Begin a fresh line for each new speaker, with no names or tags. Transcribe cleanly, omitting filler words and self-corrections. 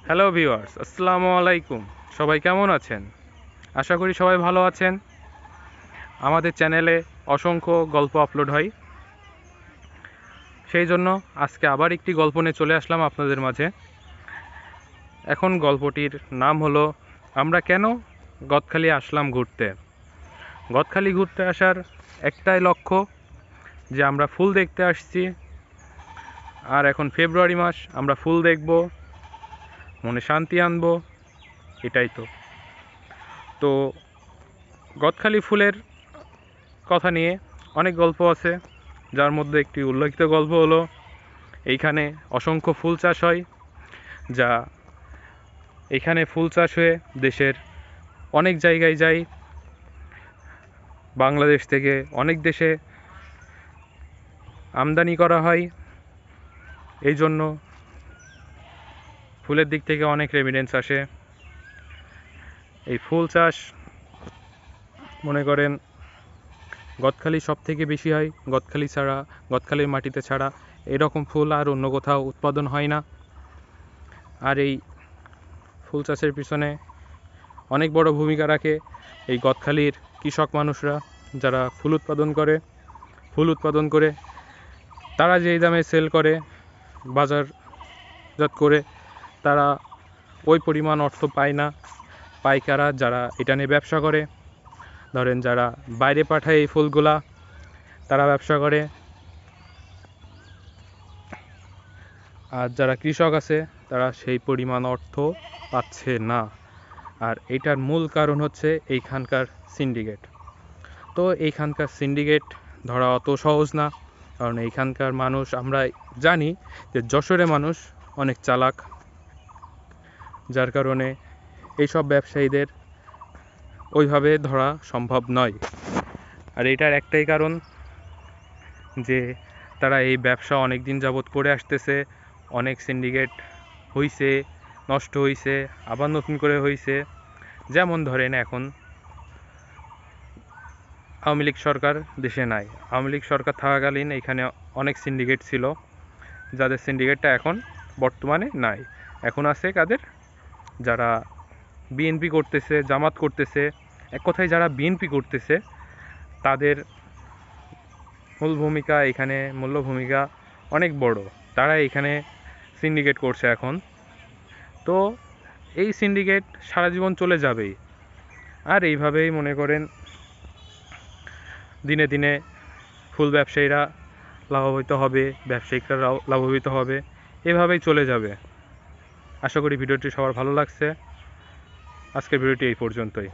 Hello viewers, আসসালামু আলাইকুম। সবাই কেমন আছেন? আশা করি সবাই ভালো আছেন। আমাদের চ্যানেলে অসংখ্য গল্প আপলোড হয়, সেই জন্য আজকে আবার একটি গল্প নিয়ে চলে আসলাম আপনাদের মাঝে। এখন গল্পটির নাম হলো আমরা কেন গদখালি আসলাম ঘুরতে। গদখালি ঘুরতে আসার একটাই লক্ষ্য যে আমরা ফুল দেখতে আসছি, আর এখন ফেব্রুয়ারি মাস, আমরা ফুল দেখব, মনে শান্তি আনবো, এটাই তো গদখালি ফুলের কথা নিয়ে অনেক গল্প আছে, যার মধ্যে একটি উল্লেখিত গল্প হলো এইখানে অসংখ্য ফুল চাষ হয়। যা এখানে ফুল চাষ হয়ে দেশের অনেক জায়গায় যায়, বাংলাদেশ থেকে অনেক দেশে আমদানি করা হয়। এই জন্য ফুলের দিক থেকে অনেক রেমিডেন্স আসে। এই ফুল চাষ মনে করেন গদখালি সব থেকে বেশি হয়, গদখালির মাটিতে ছাড়া এরকম ফুল আর অন্য কোথাও উৎপাদন হয় না। আর এই ফুল চাষের পিছনে অনেক বড় ভূমিকা রাখে এই গদখালির কৃষক মানুষরা, যারা ফুল উৎপাদন করে তারা যেই দামে সেল করে, বাজারজাত করে, তারা ওই পরিমাণ অর্থ পায় না। পাইকাররা যারা এটা নিয়ে ব্যবসা করে, ধরেন যারা বাইরে পাঠায় এই ফুলগুলা, তারা ব্যবসা করে। আর যারা কৃষক আছে তারা সেই পরিমাণ অর্থ পাচ্ছে না। আর এটার মূল কারণ হচ্ছে এইখানকার সিন্ডিকেট। তো এইখানকার সিন্ডিকেট ধরা অত সহজ না, কারণ এইখানকার মানুষ, আমরা জানি যে যশোরের মানুষ অনেক চালাক, যার কারণে এইসব ব্যবসায়ীদের ওইভাবে ধরা সম্ভব নয়। আর এটার একটাই কারণ যে তারা এই ব্যবসা অনেক দিন যাবৎ করে আসতেছে, অনেক সিন্ডিকেট হইছে, নষ্ট হইছে, আবার নতুন করে হইছে। যেমন ধরেন এখন আওয়ামী লীগ সরকার দেশে নাই, আওয়ামী লীগ সরকার থাকাকালীন এখানে অনেক সিন্ডিকেট ছিল, যাদের সিন্ডিকেটটা এখন বর্তমানে নাই। এখন আছে কাদের? যারা বিএনপি করতেছে, জামাত করতেছে, এক কথায় যারা বিএনপি করতেছে, তাদের মূল্য ভূমিকা অনেক বড়। তারা এখানে সিন্ডিকেট করছে এখন। তো এই সিন্ডিকেট সারা জীবন চলে যাবেই। আর এইভাবেই মনে করেন দিনে দিনে ফুল ব্যবসায়ীরা লাভবিত হবে, ব্যবসায়িকরাও লাভবিত হবে, এভাবেই চলে যাবে। আশা করি ভিডিওটি সবার ভালো লাগছে। আজকের ভিডিওটি এই পর্যন্তই।